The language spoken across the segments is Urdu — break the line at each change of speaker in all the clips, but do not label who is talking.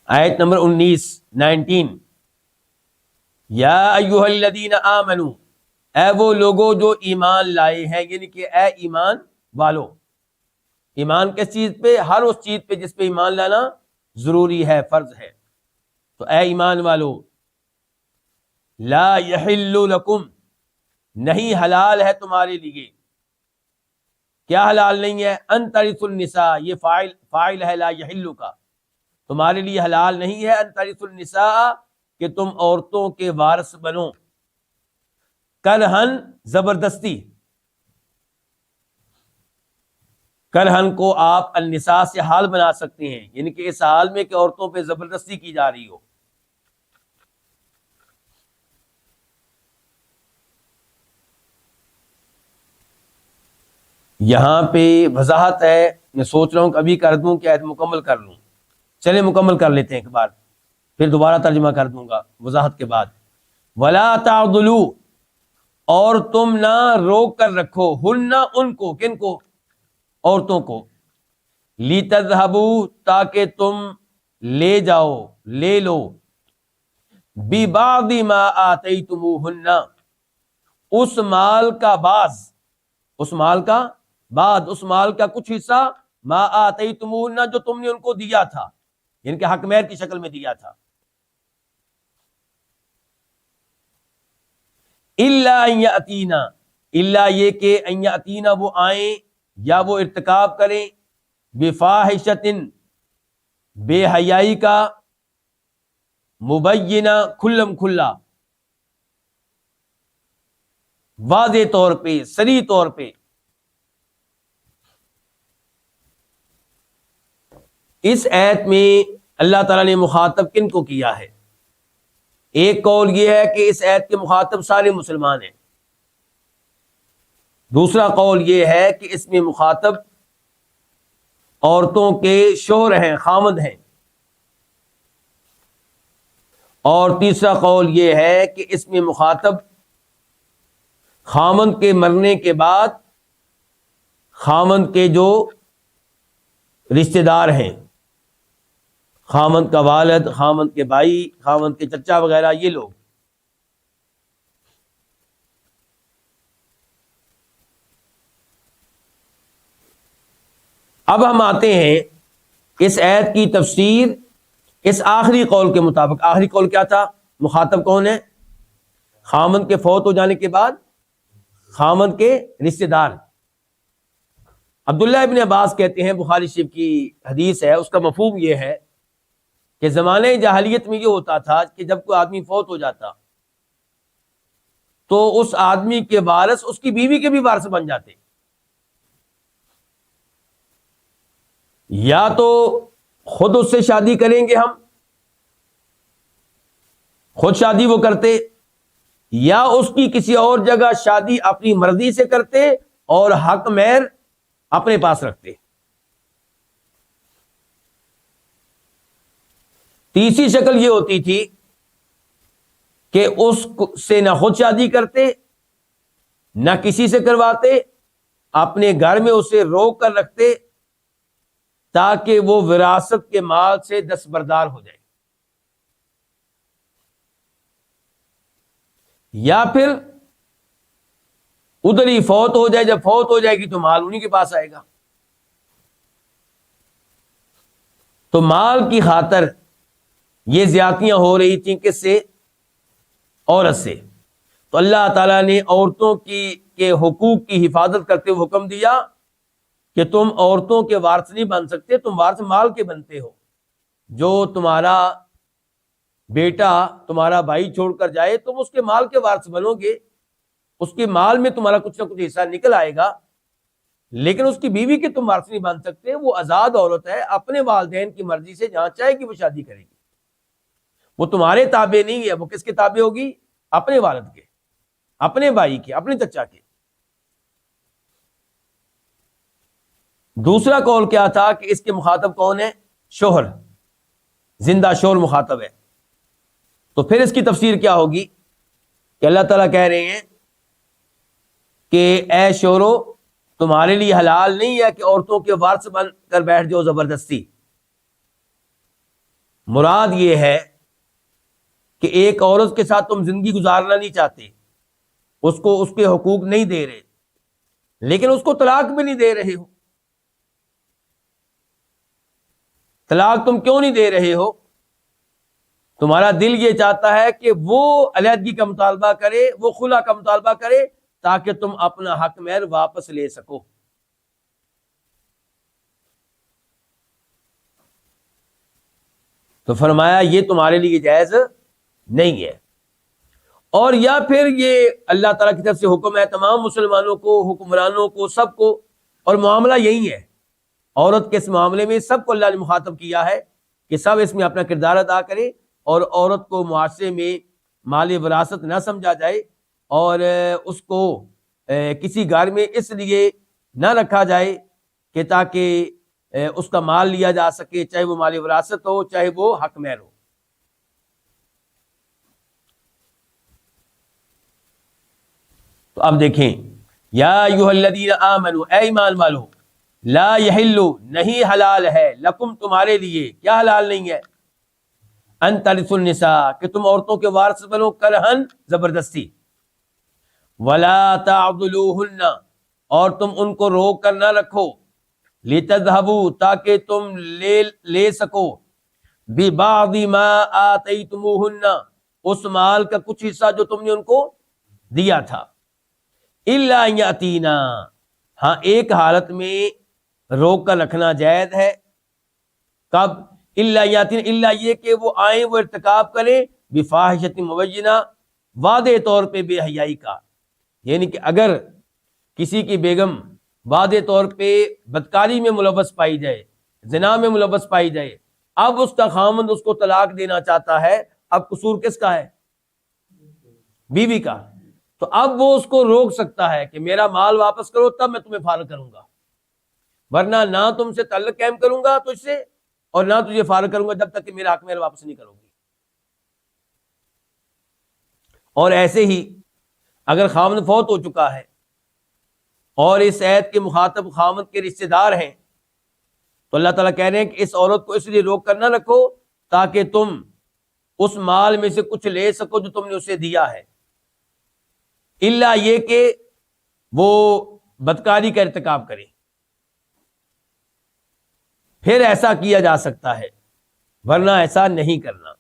آیت نمبر 19 یا ایھا الذین آمنو، اے وہ لوگوں جو ایمان لائے ہیں، یعنی کہ اے ایمان والو. ایمان کس چیز پہ؟ ہر اس چیز پہ جس پہ ایمان لانا ضروری ہے، فرض ہے. تو اے ایمان والو، لا یحل لکم، نہیں حلال ہے تمہارے لیے. کیا حلال نہیں ہے؟ ان ترثوا النساء، یہ فاعل ہے لا یحل کا. تمہارے لیے حلال نہیں ہے ان ترثوا النساء، کہ تم عورتوں کے وارث بنو. کرہن، زبردستی. کرہن کو آپ النساء سے حال بنا سکتے ہیں، یعنی کہ اس حال میں کہ عورتوں پہ زبردستی کی جا رہی ہو. یہاں پہ وضاحت ہے، میں سوچ رہا ہوں کہ ابھی کر دوں کہ آیت مکمل کر لوں. چلیں مکمل کر لیتے ہیں ایک بار، پھر دوبارہ ترجمہ کر دوں گا وضاحت کے بعد. ولا تعضلوا، اور تم نہ روک کر رکھو، ہن ان کو، کن کو؟ عورتوں کو. لتذهبوا، تاکہ تم لے جاؤ، لے لو. ببعض ما آتیتموہن، اس مال کا بعض، اس مال کا بعد، اس مال کا کچھ حصہ، ما آتیتموہن، جو تم نے ان کو دیا تھا، یعنی کہ حق مہر کی شکل میں دیا تھا. الا ان یاتینا، الا یہ کہ ان یاتینا، وہ آئیں یا وہ ارتکاب کریں، بفاحشۃ، بے حیائی کا، مبینہ، کھلم کھلا، واضح طور پہ، صریح طور پہ. اس آیت میں اللہ تعالیٰ نے مخاطب کن کو کیا ہے؟ ایک قول یہ ہے کہ اس آیت کے مخاطب سارے مسلمان ہیں. دوسرا قول یہ ہے کہ اس میں مخاطب عورتوں کے شوہر ہیں، خامند ہیں. اور تیسرا قول یہ ہے کہ اس میں مخاطب خامند کے مرنے کے بعد خامند کے جو رشتہ دار ہیں، خامند کا والد، خامند کے بھائی، خامند کے چچا وغیرہ، یہ لوگ. اب ہم آتے ہیں اس آیت کی تفسیر اس آخری قول کے مطابق. آخری قول کیا تھا؟ مخاطب کون ہے؟ خامند کے فوت ہو جانے کے بعد خامند کے رشتہ دار. عبداللہ ابن عباس کہتے ہیں، بخاری شریف کی حدیث ہے، اس کا مفہوم یہ ہے کہ زمانے جاہلیت میں یہ ہوتا تھا کہ جب کوئی آدمی فوت ہو جاتا تو اس آدمی کے وارث اس کی بیوی کے بھی وارث بن جاتے. یا تو خود اس سے شادی کریں گے ہم، خود شادی وہ کرتے، یا اس کی کسی اور جگہ شادی اپنی مرضی سے کرتے اور حق مہر اپنے پاس رکھتے. تیسری شکل یہ ہوتی تھی کہ اس سے نہ خود شادی کرتے، نہ کسی سے کرواتے، اپنے گھر میں اسے روک کر رکھتے تاکہ وہ وراثت کے مال سے دستبردار ہو جائے. یا پھر ادھر ہی فوت ہو جائے، جب فوت ہو جائے گی تو مال انہی کے پاس آئے گا. تو مال کی خاطر یہ زیادتیاں ہو رہی تھیں کس سے؟ عورت سے. تو اللہ تعالیٰ نے عورتوں کے حقوق کی حفاظت کرتے ہوئے حکم دیا کہ تم عورتوں کے وارث نہیں بن سکتے، تم وارث مال کے بنتے ہو. جو تمہارا بیٹا تمہارا بھائی چھوڑ کر جائے تم اس کے مال کے وارث بنو گے، اس کے مال میں تمہارا کچھ نہ کچھ حصہ نکل آئے گا، لیکن اس کی بیوی کے تم وارث نہیں بن سکتے. وہ آزاد عورت ہے، اپنے والدین کی مرضی سے جہاں چاہے گی وہ شادی کرے گی. وہ تمہارے تابع نہیں ہے، وہ کس کے تابع ہوگی؟ اپنے والد کے، اپنے بھائی کے، اپنے چچا کے. دوسرا قول کیا تھا کہ اس کے مخاطب کون ہے؟ شوہر، زندہ شوہر مخاطب ہے. تو پھر اس کی تفسیر کیا ہوگی کہ اللہ تعالیٰ کہہ رہے ہیں کہ اے شوہرو، تمہارے لیے حلال نہیں ہے کہ عورتوں کے وارث بن کر بیٹھ جاؤ زبردستی. مراد یہ ہے کہ ایک عورت کے ساتھ تم زندگی گزارنا نہیں چاہتے، اس کو اس کے حقوق نہیں دے رہے، لیکن اس کو طلاق بھی نہیں دے رہے ہو۔ طلاق تم کیوں نہیں دے رہے ہو؟ تمہارا دل یہ چاہتا ہے کہ وہ علیحدگی کا مطالبہ کرے، وہ خلا کا مطالبہ کرے، تاکہ تم اپنا حق مہر واپس لے سکو۔ تو فرمایا یہ تمہارے لیے جائز نہیں ہے۔ اور یا پھر یہ اللہ تعالیٰ کی طرف سے حکم ہے تمام مسلمانوں کو، حکمرانوں کو، سب کو، اور معاملہ یہی ہے۔ عورت کے اس معاملے میں سب کو اللہ نے مخاطب کیا ہے کہ سب اس میں اپنا کردار ادا کرے، اور عورت کو معاشرے میں مال وراثت نہ سمجھا جائے، اور اس کو کسی گھر میں اس لیے نہ رکھا جائے کہ تاکہ اس کا مال لیا جا سکے، چاہے وہ مال وراثت ہو، چاہے وہ حق مہر ہو۔ تو اب دیکھیں، یا ایھا الذین آمنوا، اے ایمان والو، لا یحل، نہیں حلال ہے، لکم تمہارے لیے، کیا حلال نہیں ہے؟ ان ترثوا النساء، کہ تم عورتوں کے وارث بنو، کرہن، زبردستی، ولا تعضلوہن، اور تم ان کو روک کر نہ رکھو، لتذہبوا، تاکہ تم لے سکو، ببعض ما آتیتموہن، اس مال کا کچھ حصہ جو تم نے ان کو دیا تھا، الا ان یاتینا، ہاں ایک حالت میں روک کر رکھنا جائز ہے، کب؟ الا یاتین، الا یہ کہ وہ آئیں، وہ ارتکاب کریں، بفاحشۃ مبینہ، واضح طور پہ بے حیائی کا، یعنی کہ اگر کسی کی بیگم واضح طور پہ بدکاری میں ملوث پائی جائے، زنا میں ملوث پائی جائے، اب اس کا خامند اس کو طلاق دینا چاہتا ہے، اب قصور کس کا ہے؟ بیوی کا۔ تو اب وہ اس کو روک سکتا ہے کہ میرا مال واپس کرو، تب میں تمہیں فارغ کروں گا، ورنہ نہ تم سے تعلق قائم کروں گا تجھ سے، اور نہ تجھے فارغ کروں گا جب تک کہ میرا حق میرے واپس نہیں کرو گی۔ اور ایسے ہی اگر خامند فوت ہو چکا ہے اور اس عید کے مخاطب خامند کے رشتہ دار ہیں، تو اللہ تعالیٰ کہہ رہے ہیں کہ اس عورت کو اس لیے روک کر نہ رکھو تاکہ تم اس مال میں سے کچھ لے سکو جو تم نے اسے دیا ہے، الا یہ کہ وہ بدکاری کا ارتکاب کرے، پھر ایسا کیا جا سکتا ہے، ورنہ ایسا نہیں کرنا۔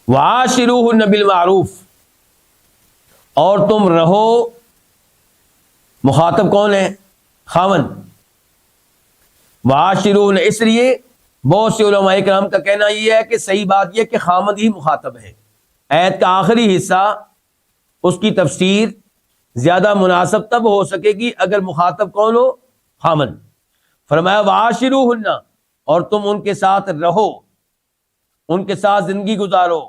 وعاشروہن بالمعروف، اور تم رہو، مخاطب کون ہے؟ خاوند۔ وعاشروہن، اس لیے بہت سے علماء کرام کا کہنا یہ ہے کہ صحیح بات یہ کہ خاوند ہی مخاطب ہے۔ آیت کا آخری حصہ، اس کی تفسیر زیادہ مناسب تب ہو سکے گی اگر مخاطب کون ہو؟ خاوند۔ فرمایا وعاشروہن، اور تم ان کے ساتھ رہو، ان کے ساتھ زندگی گزارو،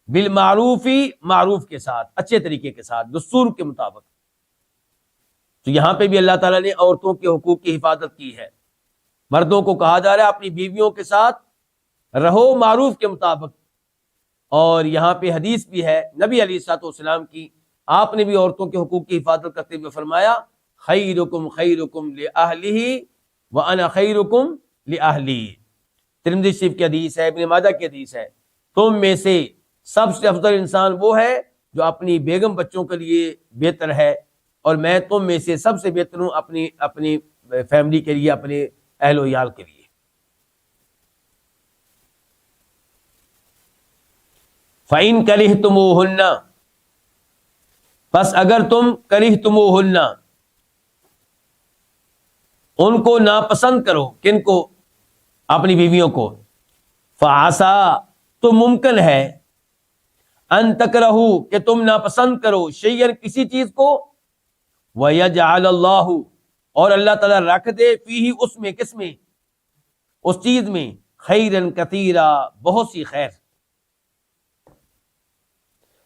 بالمعروفی، معروف کے ساتھ، اچھے طریقے کے ساتھ، دستور کے مطابق۔ تو یہاں پہ بھی اللہ تعالیٰ نے عورتوں کے حقوق کی حفاظت کی ہے۔ مردوں کو کہا جا رہا ہے اپنی بیویوں کے ساتھ رہو معروف کے مطابق، اور یہاں پہ حدیث بھی ہے نبی علیہ الصلوۃ والسلام کی، آپ نے بھی عورتوں کے حقوق کی حفاظت کرتے ہوئے فرمایا خیرکم خیرکم لأہلہ وانا خیرکم لأہلی۔ ترمذی شریف کی حدیث ہے، ابن ماجہ کی حدیث ہے، تم میں سے سب سے افضل انسان وہ ہے جو اپنی بیگم بچوں کے لیے بہتر ہے، اور میں تم میں سے سب سے بہتر ہوں اپنی فیملی کے لیے، اپنے اہل و عیال کے لیے۔ فَإِن كَرِهْتُمُوهُنَّ، پس اگر تم کرہتموہن، ان کو ناپسند کرو، کن کو؟ اپنی بیویوں کو، فَعَسَىٰ، تو ممکن ہے، ان تکرہو، کہ تم ناپسند کرو، شیئن، کسی چیز کو، وَيَجْعَلَ اللَّهُ، اور اللہ تعالیٰ رکھ دے، فیہ، اس میں، کس میں؟ اس چیز میں، خیرن کثیرا، بہت سی خیر۔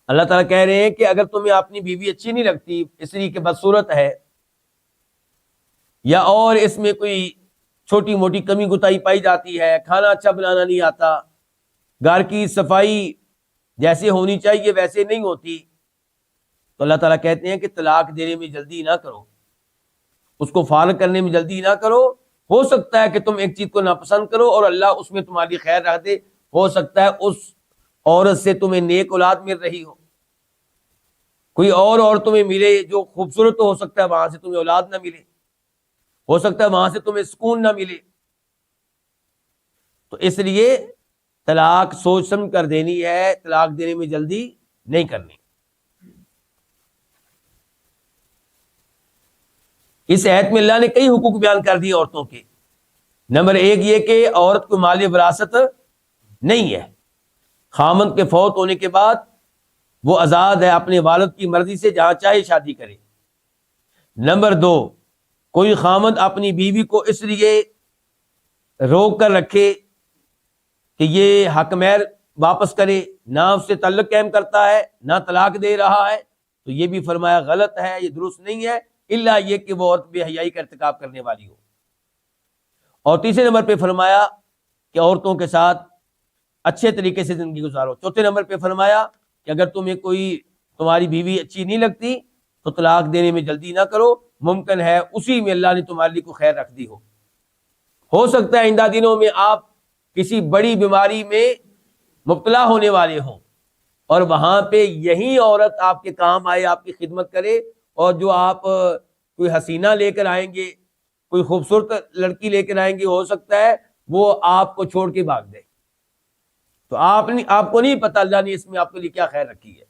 اللہ تعالیٰ کہہ رہے ہیں کہ اگر تمہیں اپنی بیوی اچھی نہیں لگتی، اس لیے کہ بدصورت ہے، یا اور اس میں کوئی چھوٹی موٹی کمی گتائی پائی جاتی ہے، کھانا اچھا بنانا نہیں آتا، گھر کی صفائی جیسے ہونی چاہیے ویسے نہیں ہوتی، تو اللہ تعالیٰ کہتے ہیں کہ طلاق دینے میں جلدی نہ کرو، اس کو فارغ کرنے میں جلدی نہ کرو. ہو سکتا ہے کہ تم ایک چیز کو ناپسند کرو اور اللہ اس میں تمہاری خیر رکھ دے. ہو سکتا ہے اس عورت سے تمہیں نیک اولاد مل رہی ہو، کوئی اور عورت تمہیں ملے جو خوبصورت ہو سکتا ہے وہاں سے تمہیں اولاد نہ ملے، ہو سکتا ہے وہاں سے تمہیں سکون نہ ملے. تو اس لیے طلاق سوچ سمجھ کر دینی ہے، طلاق دینے میں جلدی نہیں کرنی. اس آیت میں اللہ نے کئی حقوق بیان کر دیے عورتوں کے. نمبر 1 یہ کہ عورت کو مال وراثت نہیں ہے، خامند کے فوت ہونے کے بعد وہ آزاد ہے اپنے والد کی مرضی سے جہاں چاہے شادی کرے. نمبر 2 کوئی خامند اپنی بیوی کو اس لیے روک کر رکھے کہ یہ حق مہر واپس کرے، نہ اس سے تعلق قائم کرتا ہے نہ طلاق دے رہا ہے، تو یہ بھی فرمایا غلط ہے، یہ درست نہیں ہے، الا یہ کہ وہ عورت بے حیائی کا ارتکاب کرنے والی ہو. اور تیسرے نمبر پہ فرمایا کہ عورتوں کے ساتھ اچھے طریقے سے زندگی گزارو. چوتھے نمبر پہ فرمایا کہ اگر تمہاری بیوی اچھی نہیں لگتی تو طلاق دینے میں جلدی نہ کرو، ممکن ہے اسی میں اللہ نے تمہارے لیے کو خیر رکھ دی ہو سکتا ہے آئندہ دنوں میں آپ کسی بڑی بیماری میں مبتلا ہونے والے ہوں اور وہاں پہ یہی عورت آپ کے کام آئے، آپ کی خدمت کرے، اور جو آپ کوئی حسینہ لے کر آئیں گے، کوئی خوبصورت لڑکی لے کر آئیں گے، ہو سکتا ہے وہ آپ کو چھوڑ کے بھاگ دے. تو آپ کو نہیں پتا اللہ نے اس میں آپ کے لیے کیا خیر رکھی ہے.